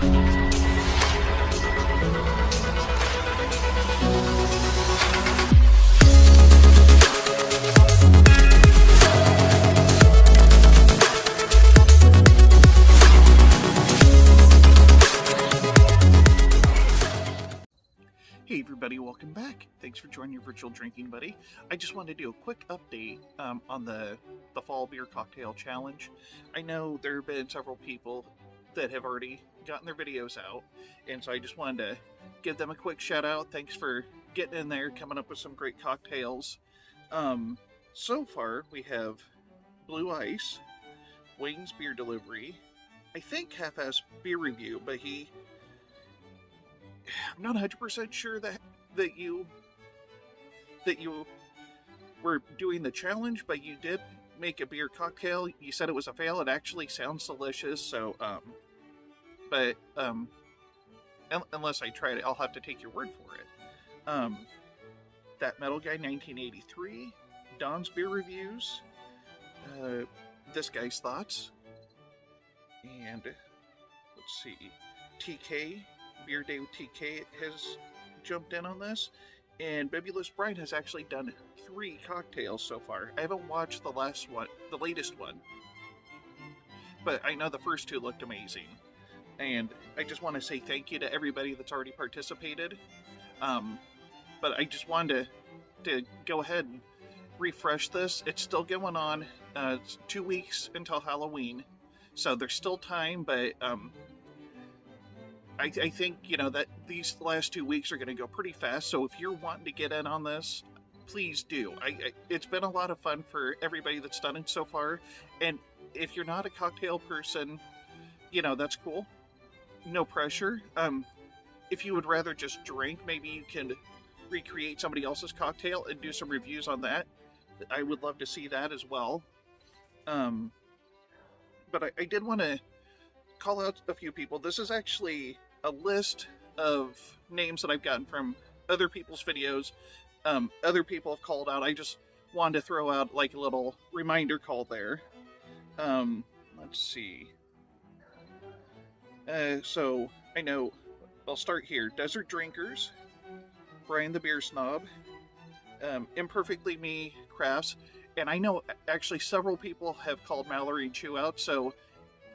Hey everybody, welcome back. Thanks for joining your virtual drinking buddy. I just wanted to do a quick update on the Fall Beer Cocktail Challenge. I know there have been several people that have already gotten their videos out, and so I just wanted to give them a quick shout out. Thanks for getting in there, coming up with some great cocktails. So far, we have Blue Ice, Wayne's Beer Delivery, I think Half-Ass Beer Review, but I'm not 100% sure that you were doing the challenge, but you did make a beer cocktail. You said it was a fail. It actually sounds delicious. So, unless I tried it, I'll have to take your word for it. That Metal Guy 1983, Don's Beer Reviews, this guy's thoughts, and let's see, TK. Beer Day with TK has jumped in on this, and Bibulous Brian has actually done 3 cocktails so far. I haven't watched the latest one, but I know the first 2 looked amazing, and I just want to say thank you to everybody that's already participated. But I just wanted to go ahead and refresh this. It's still going on. It's 2 weeks until Halloween, so there's still time, but I think, that these last 2 weeks are going to go pretty fast, so if you're wanting to get in on this, please do. It's been a lot of fun for everybody that's done it so far, and if you're not a cocktail person, that's cool. No pressure. If you would rather just drink, maybe you can recreate somebody else's cocktail and do some reviews on that. I would love to see that as well. But I did want to call out a few people. This is actually a list of names that I've gotten from other people's videos. Other people have called out. I just wanted to throw out like a little reminder call there. Let's see. So I know I'll start here. Desert Drinkers, Brian the Beer Snob, Imperfectly Me Crafts, and I know actually several people have called Mallory Chew out, so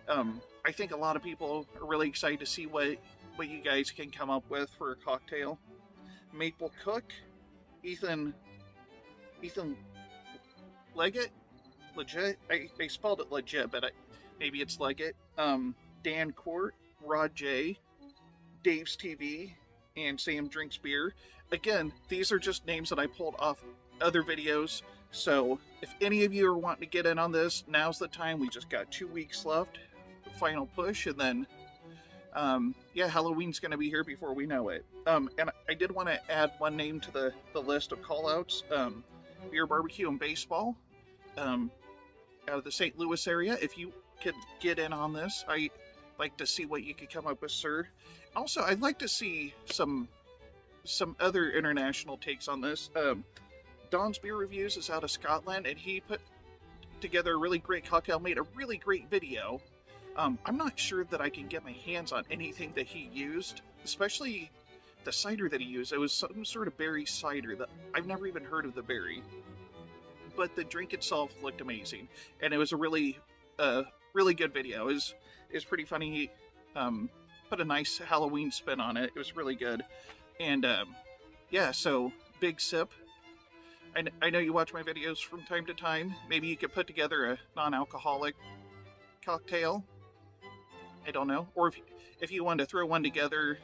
I think a lot of people are really excited to see what you guys can come up with for a cocktail. Maple Cook, Ethan Leggett, legit. I spelled it legit, but maybe it's Leggett. Dan Court, Rod J, Dave's TV, and Sam Drinks Beer. Again, these are just names that I pulled off other videos. So if any of you are wanting to get in on this, now's the time. We just got 2 weeks left. Final push, and then Halloween's going to be here before we know it. And I did want to add one name to the list of call-outs. Beer Barbecue and Baseball, out of the St. Louis area. If you could get in on this, I'd like to see what you could come up with, sir. Also, I'd like to see some other international takes on this. Don's Beer Reviews is out of Scotland, and he put together a really great cocktail, made a really great video. I'm not sure that I can get my hands on anything that he used, especially the cider that he used. It was some sort of berry cider that I've never even heard of the berry. But the drink itself looked amazing, and it was a really good video. It was pretty funny. He put a nice Halloween spin on it. It was really good. And so Big Sip. I know you watch my videos from time to time. Maybe you could put together a non-alcoholic cocktail. I don't know. Or if you wanted to throw one together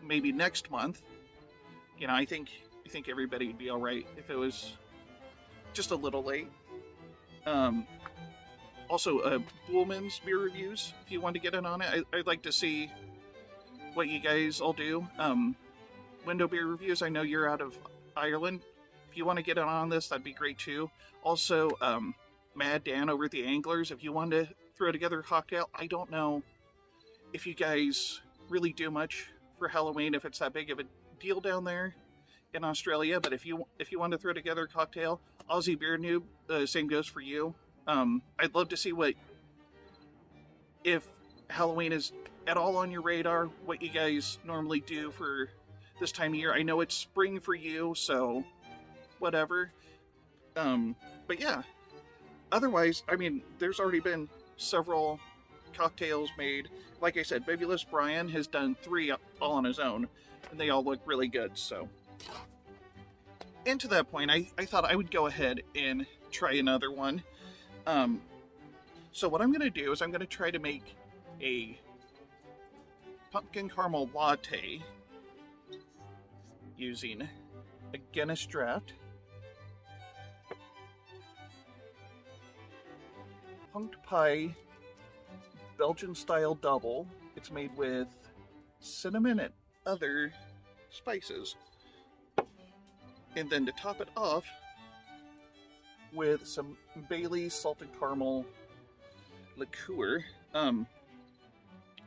maybe next month, I think everybody would be all right if it was just a little late. Also, Bullman's Beer Reviews, if you want to get in on it. I'd like to see what you guys all do. Window Beer Reviews, I know you're out of Ireland. If you want to get in on this, that'd be great too. Also, Mad Dan over at the Anglers, if you want to throw together a cocktail. I don't know if you guys really do much for Halloween, if it's that big of a deal down there in Australia, but if you want to throw together a cocktail, Aussie Beer Noob, same goes for you. I'd love to see if Halloween is at all on your radar what you guys normally do for this time of year? I know it's spring for you, so whatever. But yeah, otherwise, I mean, there's already been several cocktails made. Like I said, Bibulus Brian has done 3 all on his own, and they all look really good, so. And to that point, I thought I would go ahead and try another one. So what I'm going to do is I'm going to try to make a pumpkin caramel latte using a Guinness draft, punked pie Belgian style double. It's made with cinnamon and other spices. And then to top it off with some Bailey's salted caramel liqueur.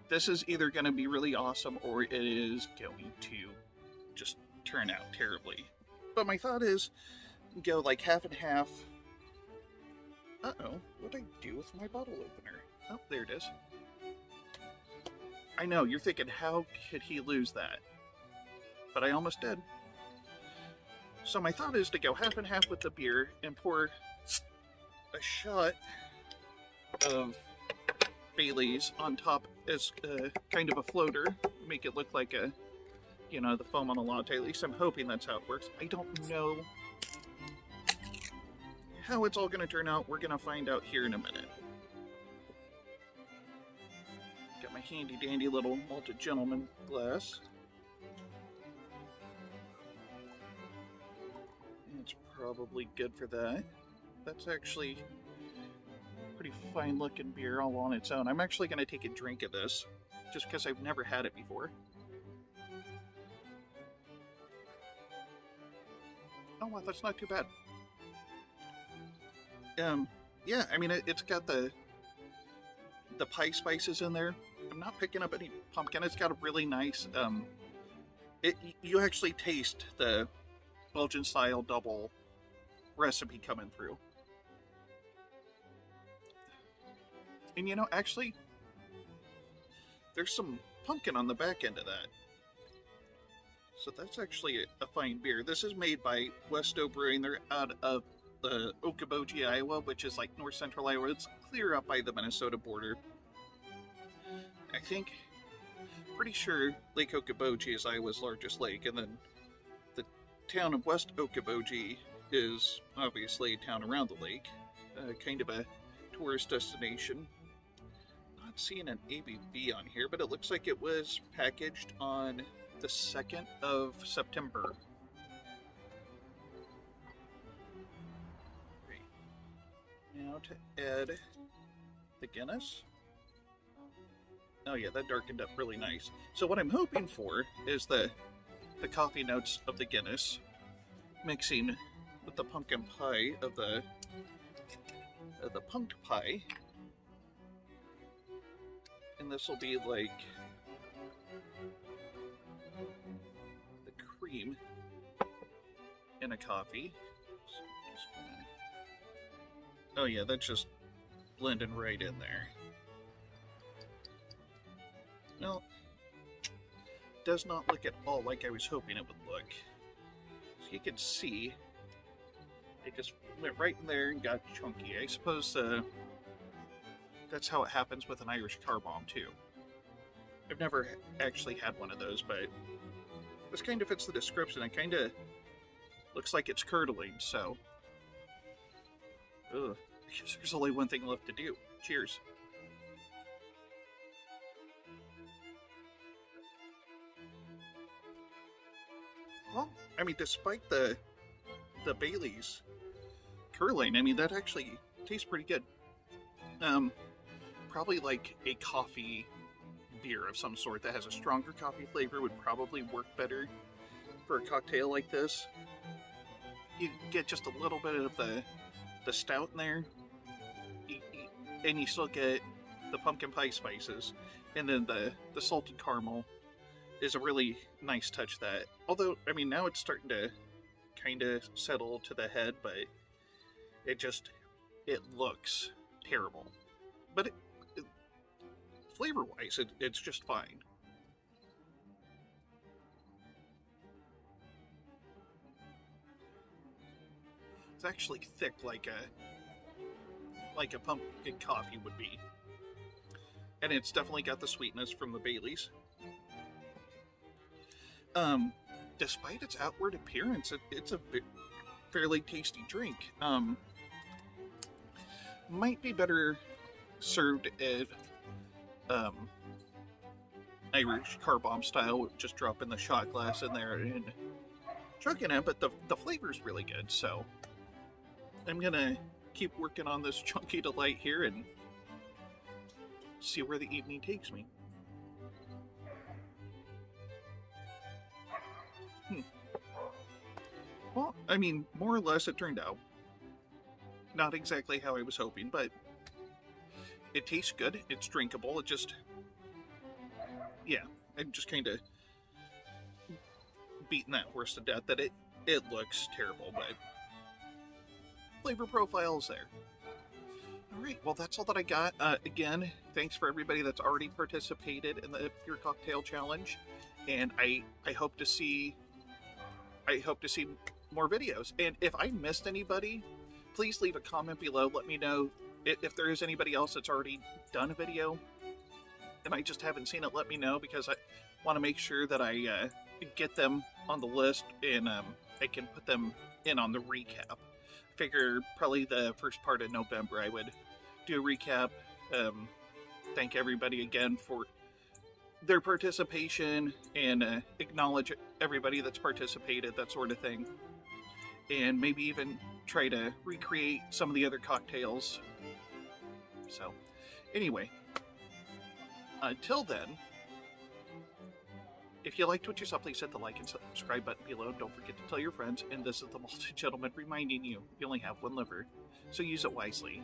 This is either going to be really awesome or it is going to just turn out terribly. But my thought is go like half and half. Uh-oh, what did I do with my bottle opener? Oh, there it is. I know, you're thinking, how could he lose that? But I almost did. So my thought is to go half and half with the beer and pour a shot of Bailey's on top as kind of a floater. Make it look like a, you know, the foam on a latte. At least I'm hoping that's how it works. I don't know how it's all going to turn out. We're going to find out here in a minute. Got my handy dandy little Malted Gentleman glass. It's probably good for that. That's actually pretty fine looking beer all on its own. I'm actually going to take a drink of this just because I've never had it before. Oh wow, that's not too bad. Yeah, I mean it's got the pie spices in there. I'm not picking up any pumpkin. It's got a really nice you actually taste the Belgian style double recipe coming through. And you know, actually, there's some pumpkin on the back end of that. So that's actually a fine beer. This is made by O Brewing. They're out of Okoboji, Iowa, which is like north central Iowa. It's clear up by the Minnesota border. I think, pretty sure Lake Okoboji is Iowa's largest lake, and then the town of West Okoboji is obviously a town around the lake, kind of a tourist destination. Not seeing an ABV on here, but it looks like it was packaged on the 2nd of September. Great. Now to add the Guinness. Oh yeah, that darkened up really nice. So what I'm hoping for is the coffee notes of the Guinness mixing with the pumpkin pie of the punked pie. And this will be like the cream in a coffee. So just gonna... Oh yeah, that's just blending right in there. Well, does not look at all like I was hoping it would look. So you can see it just went right in there and got chunky. I suppose that's how it happens with an Irish car bomb too. I've never actually had one of those, but this kind of fits the description. It kind of looks like it's curdling, so... Ugh, I guess there's only one thing left to do. Cheers. Well, I mean, despite the Bailey's curling, I mean, that actually tastes pretty good. Probably like a coffee beer of some sort that has a stronger coffee flavor would probably work better for a cocktail like this. You get just a little bit of the stout in there, and you still get the pumpkin pie spices, and then the salted caramel is a really nice touch that, although, I mean, now it's starting to kind of settle to the head, but it looks terrible. But flavor-wise, it's just fine. It's actually thick like a pumpkin coffee would be. And it's definitely got the sweetness from the Baileys. Despite its outward appearance, it's a fairly tasty drink. Might be better served at Irish car bomb style, just dropping the shot glass in there and chugging it, but the flavor's really good, so I'm gonna keep working on this chunky delight here and see where the evening takes me. Well, I mean, more or less it turned out. Not exactly how I was hoping, but it tastes good, it's drinkable, it just... Yeah, I'm just kind of beating that horse to death that it looks terrible, but flavor profile is there. Alright, well that's all that I got. Again, thanks for everybody that's already participated in the Pure Cocktail Challenge, and I hope to see more videos. And if I missed anybody, please leave a comment below. Let me know if there is anybody else that's already done a video and I just haven't seen it. Let me know, because I want to make sure that I get them on the list and I can put them in on the recap. Figure probably the first part of November I would do a recap. Thank everybody again for their participation and acknowledge everybody that's participated, that sort of thing. And maybe even try to recreate some of the other cocktails. So, anyway, until then, if you liked what you saw, please hit the like and subscribe button below. Don't forget to tell your friends. And this is the Malted Gentleman reminding you, you only have one liver, so use it wisely.